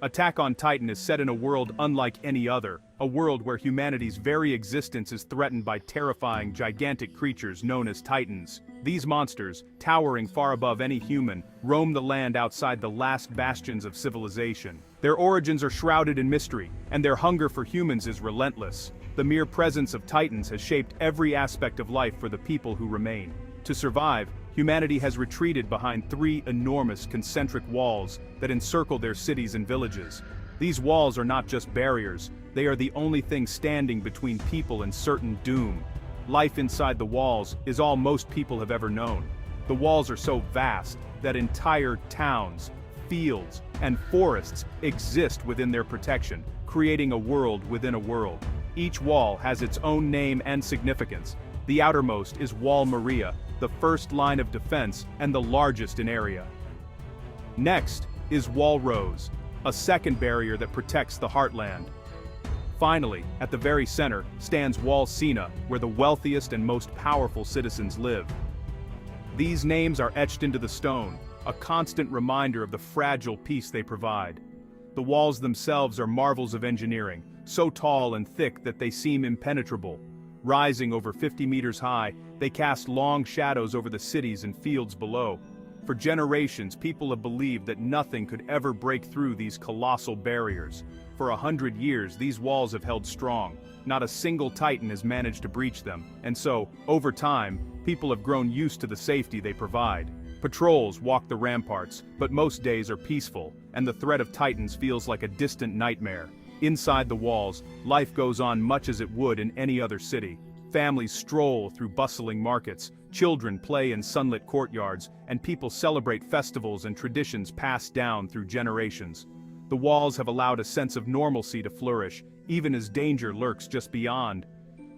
Attack on Titan is set in a world unlike any other, a world where humanity's very existence is threatened by terrifying, gigantic creatures known as Titans. These monsters, towering far above any human, roam the land outside the last bastions of civilization. Their origins are shrouded in mystery, and their hunger for humans is relentless. The mere presence of Titans has shaped every aspect of life for the people who remain. To survive, humanity has retreated behind three enormous concentric walls that encircle their cities and villages. These walls are not just barriers, they are the only thing standing between people and certain doom. Life inside the walls is all most people have ever known. The walls are so vast that entire towns, fields, and forests exist within their protection, creating a world within a world. Each wall has its own name and significance. The outermost is Wall Maria, the first line of defense and the largest in area. Next is Wall Rose, a second barrier that protects the heartland. Finally, at the very center, stands Wall Sina, where the wealthiest and most powerful citizens live. These names are etched into the stone, a constant reminder of the fragile peace they provide. The walls themselves are marvels of engineering, so tall and thick that they seem impenetrable. Rising over 50 meters high, they cast long shadows over the cities and fields below. For generations, people have believed that nothing could ever break through these colossal barriers. For 100 years, these walls have held strong. Not a single Titan has managed to breach them, and so, over time, people have grown used to the safety they provide. Patrols walk the ramparts, but most days are peaceful, and the threat of Titans feels like a distant nightmare. Inside the walls, life goes on much as it would in any other city. Families stroll through bustling markets, children play in sunlit courtyards, and people celebrate festivals and traditions passed down through generations. The walls have allowed a sense of normalcy to flourish, even as danger lurks just beyond.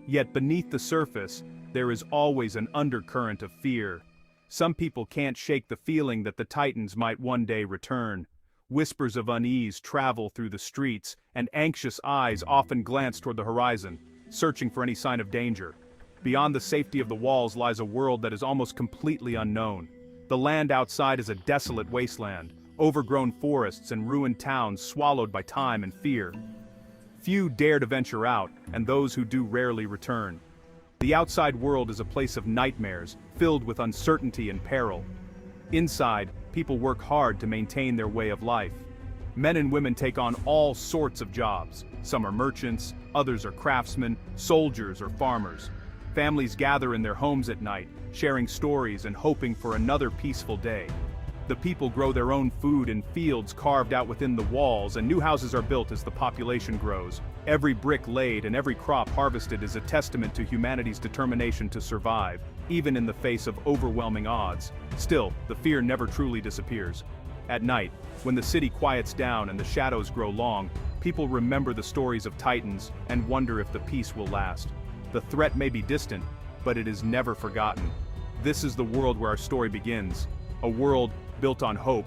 Yet beneath the surface, there is always an undercurrent of fear. Some people can't shake the feeling that the Titans might one day return. Whispers of unease travel through the streets, and anxious eyes often glance toward the horizon, searching for any sign of danger. Beyond the safety of the walls lies a world that is almost completely unknown. The land outside is a desolate wasteland, overgrown forests and ruined towns swallowed by time and fear. Few dare to venture out, and those who do rarely return. The outside world is a place of nightmares, filled with uncertainty and peril. Inside, people work hard to maintain their way of life. Men and women take on all sorts of jobs. Some are merchants, others are craftsmen, soldiers or farmers. Families gather in their homes at night, sharing stories and hoping for another peaceful day. The people grow their own food in fields carved out within the walls, and new houses are built as the population grows. Every brick laid and every crop harvested is a testament to humanity's determination to survive, even in the face of overwhelming odds. Still, the fear never truly disappears. At night, when the city quiets down and the shadows grow long, people remember the stories of Titans and wonder if the peace will last. The threat may be distant, but it is never forgotten. This is the world where our story begins. A world built on hope,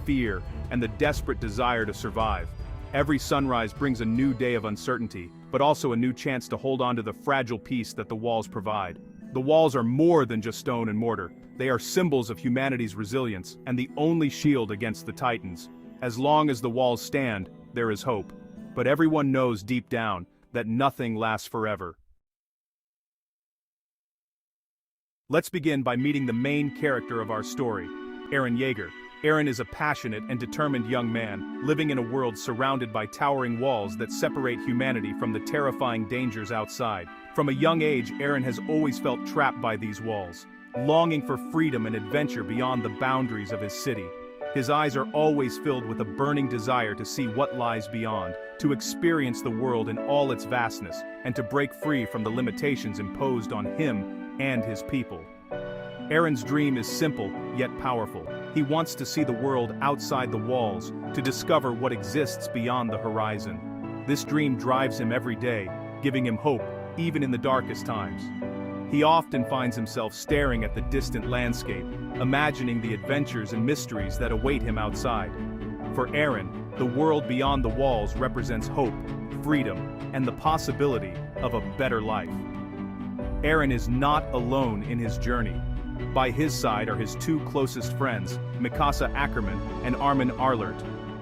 fear, and the desperate desire to survive. Every sunrise brings a new day of uncertainty, but also a new chance to hold on to the fragile peace that the walls provide. The walls are more than just stone and mortar. They are symbols of humanity's resilience and the only shield against the Titans. As long as the walls stand, there is hope. But everyone knows deep down that nothing lasts forever. Let's begin by meeting the main character of our story, Eren Yeager. Eren is a passionate and determined young man, living in a world surrounded by towering walls that separate humanity from the terrifying dangers outside. From a young age, Eren has always felt trapped by these walls, longing for freedom and adventure beyond the boundaries of his city. His eyes are always filled with a burning desire to see what lies beyond, to experience the world in all its vastness, and to break free from the limitations imposed on him and his people. Eren's dream is simple, yet powerful. He wants to see the world outside the walls, to discover what exists beyond the horizon. This dream drives him every day, giving him hope, even in the darkest times. He often finds himself staring at the distant landscape, imagining the adventures and mysteries that await him outside. For Eren, the world beyond the walls represents hope, freedom, and the possibility of a better life. Eren is not alone in his journey. By his side are his two closest friends, Mikasa and Armin.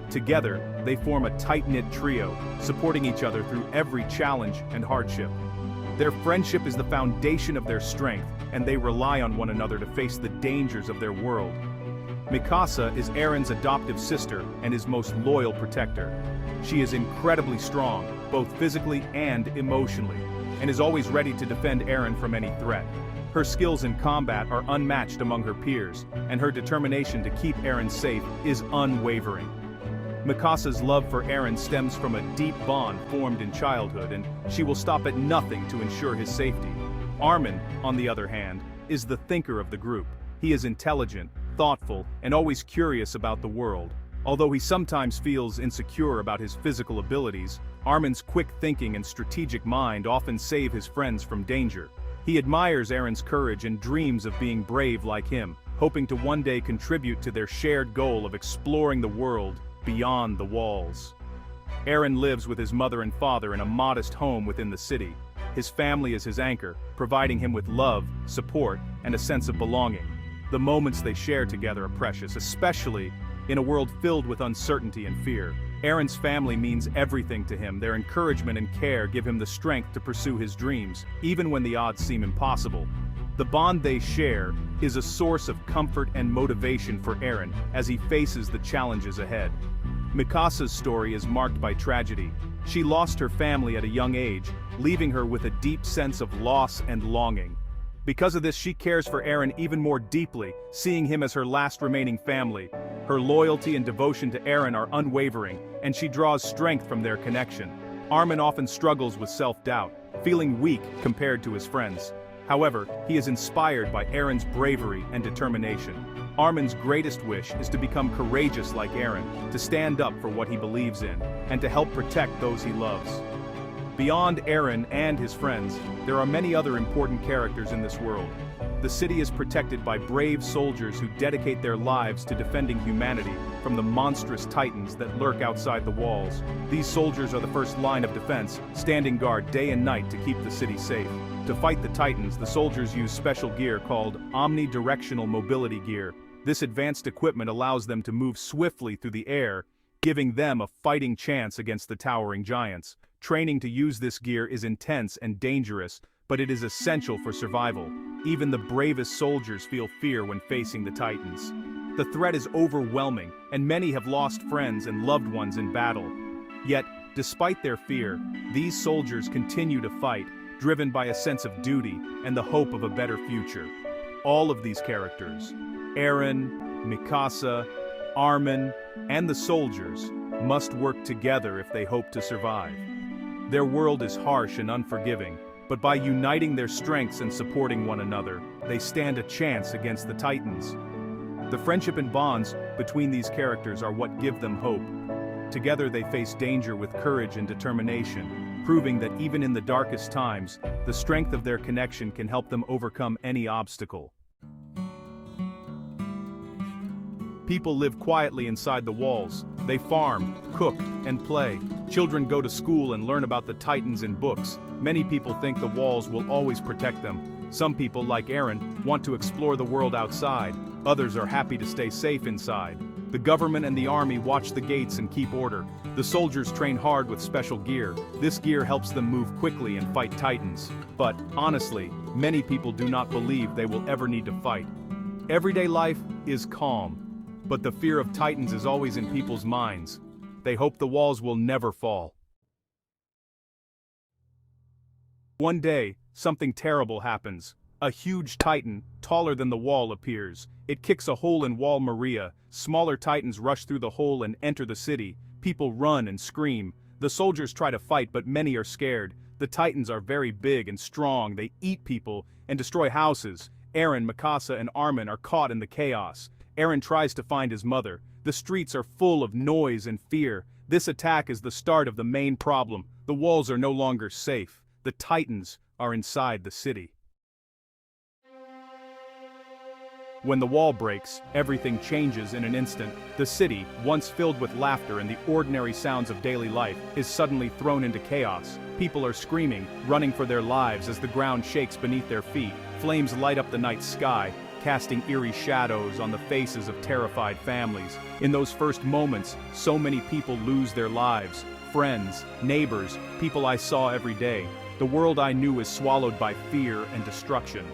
Together, they form a tight-knit trio, supporting each other through every challenge and hardship. Their friendship is the foundation of their strength, and they rely on one another to face the dangers of their world. Mikasa is Eren's adoptive sister and his most loyal protector. She is incredibly strong, both physically and emotionally, and is always ready to defend Eren from any threat. Her skills in combat are unmatched among her peers, and her determination to keep Eren safe is unwavering. Mikasa's love for Eren stems from a deep bond formed in childhood, and she will stop at nothing to ensure his safety. Armin, on the other hand, is the thinker of the group. He is intelligent, thoughtful, and always curious about the world. Although he sometimes feels insecure about his physical abilities, Armin's quick thinking and strategic mind often save his friends from danger. He admires Eren's courage and dreams of being brave like him, hoping to one day contribute to their shared goal of exploring the world beyond the walls. Eren lives with his mother and father in a modest home within the city. His family is his anchor, providing him with love, support, and a sense of belonging. The moments they share together are precious, especially in a world filled with uncertainty and fear. Eren's family means everything to him. Their encouragement and care give him the strength to pursue his dreams, even when the odds seem impossible. The bond they share is a source of comfort and motivation for Eren as he faces the challenges ahead. Mikasa's story is marked by tragedy. She lost her family at a young age, leaving her with a deep sense of loss and longing. Because of this, she cares for Eren even more deeply, seeing him as her last remaining family. Her loyalty and devotion to Eren are unwavering, and she draws strength from their connection. Armin often struggles with self-doubt, feeling weak compared to his friends. However, he is inspired by Eren's bravery and determination. Armin's greatest wish is to become courageous like Eren, to stand up for what he believes in, and to help protect those he loves. Beyond Eren and his friends, there are many other important characters in this world. The city is protected by brave soldiers who dedicate their lives to defending humanity from the monstrous titans that lurk outside the walls. These soldiers are the first line of defense, standing guard day and night to keep the city safe. To fight the titans, the soldiers use special gear called omnidirectional mobility gear. This advanced equipment allows them to move swiftly through the air, giving them a fighting chance against the towering giants. Training to use this gear is intense and dangerous, but it is essential for survival. Even the bravest soldiers feel fear when facing the titans. The threat is overwhelming, and many have lost friends and loved ones in battle. Yet, despite their fear, these soldiers continue to fight, driven by a sense of duty and the hope of a better future. All of these characters, Eren, Mikasa, Armin, and the soldiers, must work together if they hope to survive. Their world is harsh and unforgiving, but by uniting their strengths and supporting one another, they stand a chance against the titans. The friendship and bonds between these characters are what give them hope. Together they face danger with courage and determination, proving that even in the darkest times, the strength of their connection can help them overcome any obstacle. People live quietly inside the walls. They farm, cook, and play. Children go to school and learn about the titans in books. Many people think the walls will always protect them. Some people, like Eren, want to explore the world outside. Others are happy to stay safe inside. The government and the army watch the gates and keep order. The soldiers train hard with special gear. This gear helps them move quickly and fight titans. But, honestly, many people do not believe they will ever need to fight. Everyday life is calm. But the fear of titans is always in people's minds. They hope the walls will never fall. One day, something terrible happens. A huge titan, taller than the wall, appears. It kicks a hole in Wall Maria. Smaller titans rush through the hole and enter the city. People run and scream. The soldiers try to fight, but many are scared. The titans are very big and strong. They eat people and destroy houses. Eren, Mikasa, and Armin are caught in the chaos. Eren tries to find his mother. The streets are full of noise and fear. This attack is the start of the main problem. The walls are no longer safe. The titans are inside the city. When the wall breaks, everything changes in an instant. The city, once filled with laughter and the ordinary sounds of daily life, is suddenly thrown into chaos. People are screaming, running for their lives as the ground shakes beneath their feet. Flames light up the night sky. casting eerie shadows on the faces of terrified families. In those first moments, so many people lose their lives. Friends, neighbors, people I saw every day. The world I knew is swallowed by fear and destruction.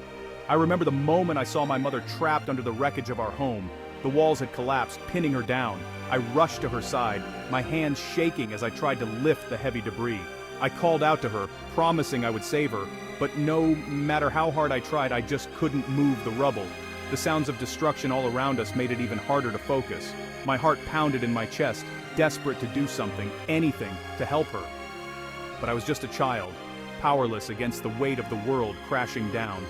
I remember the moment I saw my mother trapped under the wreckage of our home. The walls had collapsed, pinning her down. I rushed to her side, my hands shaking as I tried to lift the heavy debris. I called out to her, promising I would save her, but no matter how hard I tried, I just couldn't move the rubble. The sounds of destruction all around us made it even harder to focus. My heart pounded in my chest, desperate to do something, anything, to help her. But I was just a child, powerless against the weight of the world crashing down.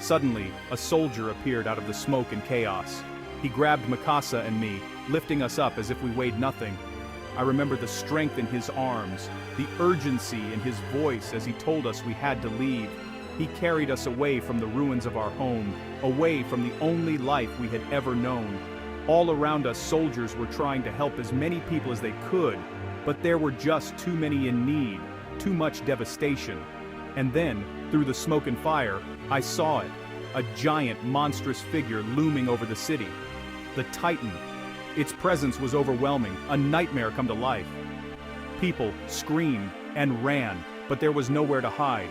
Suddenly, a soldier appeared out of the smoke and chaos. He grabbed Mikasa and me, lifting us up as if we weighed nothing. I remember the strength in his arms, the urgency in his voice as he told us we had to leave. He carried us away from the ruins of our home, away from the only life we had ever known. All around us, soldiers were trying to help as many people as they could, but there were just too many in need, too much devastation. And then, through the smoke and fire, I saw it, a giant, monstrous figure looming over the city. The Titan. Its presence was overwhelming, a nightmare come to life. People screamed and ran, but there was nowhere to hide.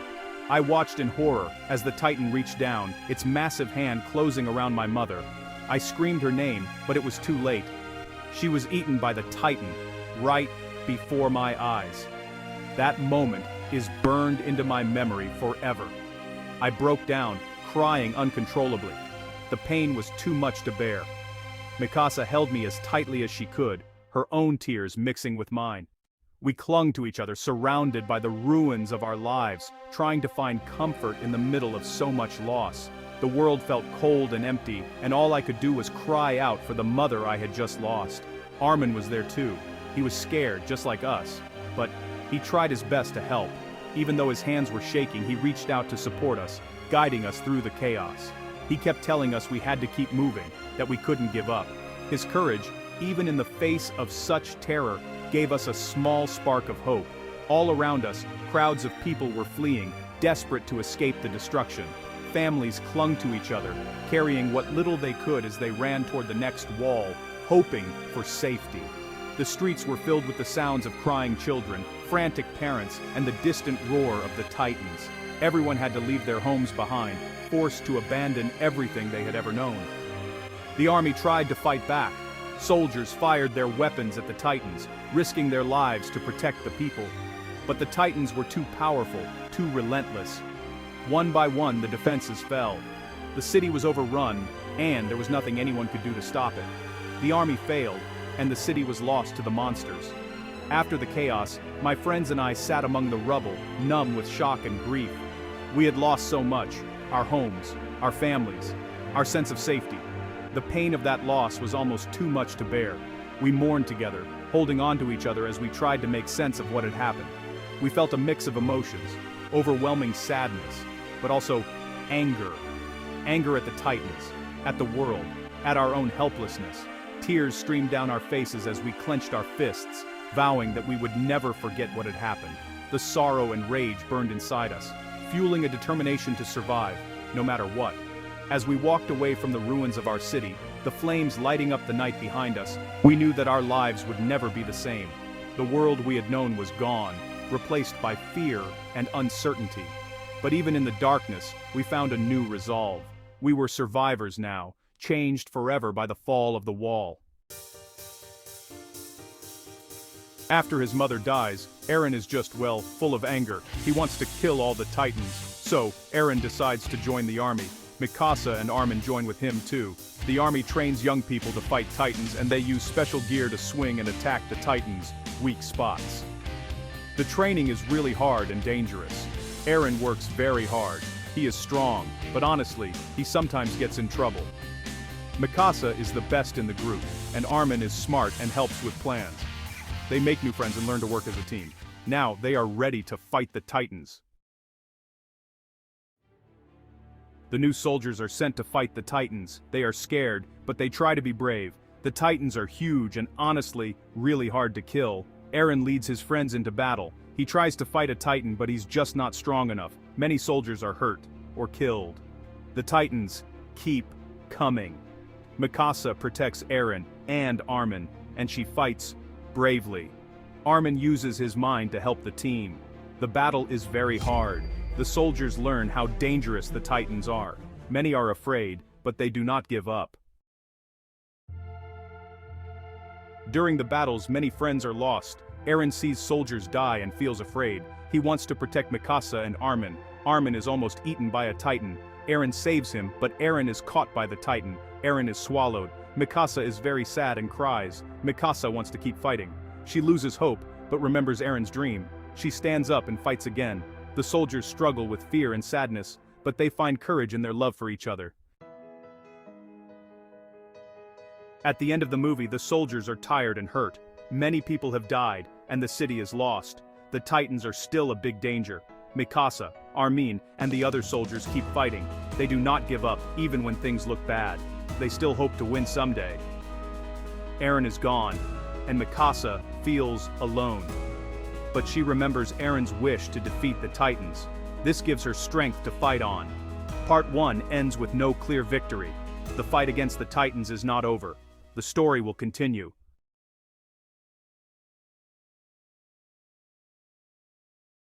I watched in horror as the Titan reached down, its massive hand closing around my mother. I screamed her name, but it was too late. She was eaten by the Titan, right before my eyes. That moment is burned into my memory forever. I broke down, crying uncontrollably. The pain was too much to bear. Mikasa held me as tightly as she could, her own tears mixing with mine. We clung to each other, surrounded by the ruins of our lives, trying to find comfort in the middle of so much loss. The world felt cold and empty, and all I could do was cry out for the mother I had just lost. Armin was there too. He was scared, just like us, but he tried his best to help. Even though his hands were shaking, he reached out to support us, guiding us through the chaos. He kept telling us we had to keep moving, that we couldn't give up. His courage, even in the face of such terror, gave us a small spark of hope. All around us, crowds of people were fleeing, desperate to escape the destruction. Families clung to each other, carrying what little they could as they ran toward the next wall, hoping for safety. The streets were filled with the sounds of crying children, frantic parents, and the distant roar of the Titans. Everyone had to leave their homes behind, forced to abandon everything they had ever known. The army tried to fight back. Soldiers fired their weapons at the Titans, risking their lives to protect the people. But the Titans were too powerful, too relentless. One by one, the defenses fell. The city was overrun, and there was nothing anyone could do to stop it. The army failed, and the city was lost to the monsters. After the chaos, my friends and I sat among the rubble, numb with shock and grief. We had lost so much: our homes, our families, our sense of safety. The pain of that loss was almost too much to bear. We mourned together, holding on to each other as we tried to make sense of what had happened. We felt a mix of emotions, overwhelming sadness, but also anger. Anger at the Titans, at the world, at our own helplessness. Tears streamed down our faces as we clenched our fists, vowing that we would never forget what had happened. The sorrow and rage burned inside us, fueling a determination to survive, no matter what. As we walked away from the ruins of our city, the flames lighting up the night behind us, we knew that our lives would never be the same. The world we had known was gone, replaced by fear and uncertainty. But even in the darkness, we found a new resolve. We were survivors now, changed forever by the fall of the wall. After his mother dies, Eren is just, well, full of anger. He wants to kill all the Titans. So, Eren decides to join the army. Mikasa and Armin join with him too. The army trains young people to fight Titans, and they use special gear to swing and attack the Titans' weak spots. The training is really hard and dangerous. Eren works very hard. He is strong, but honestly, he sometimes gets in trouble. Mikasa is the best in the group, and Armin is smart and helps with plans. They make new friends and learn to work as a team. Now, they are ready to fight the Titans. The new soldiers are sent to fight the Titans. They are scared, but they try to be brave. The Titans are huge and honestly, really hard to kill. Eren leads his friends into battle. He tries to fight a Titan, but he's just not strong enough. Many soldiers are hurt or killed. The Titans keep coming. Mikasa protects Eren and Armin, and she fights bravely. Armin uses his mind to help the team. The battle is very hard. The soldiers learn how dangerous the Titans are. Many are afraid, but they do not give up. During the battles, many friends are lost. Eren sees soldiers die and feels afraid. He wants to protect Mikasa and Armin. Armin is almost eaten by a Titan. Eren saves him, but Eren is caught by the Titan. Eren is swallowed. Mikasa is very sad and cries. Mikasa wants to keep fighting. She loses hope, but remembers Eren's dream. She stands up and fights again. The soldiers struggle with fear and sadness, but they find courage in their love for each other. At the end of the movie, the soldiers are tired and hurt. Many people have died, and the city is lost. The Titans are still a big danger. Mikasa, Armin, and the other soldiers keep fighting. They do not give up, even when things look bad. They still hope to win someday. Eren is gone, and Mikasa feels alone. But she remembers Eren's wish to defeat the Titans. This gives her strength to fight on. Part 1 ends with no clear victory. The fight against the Titans is not over. The story will continue.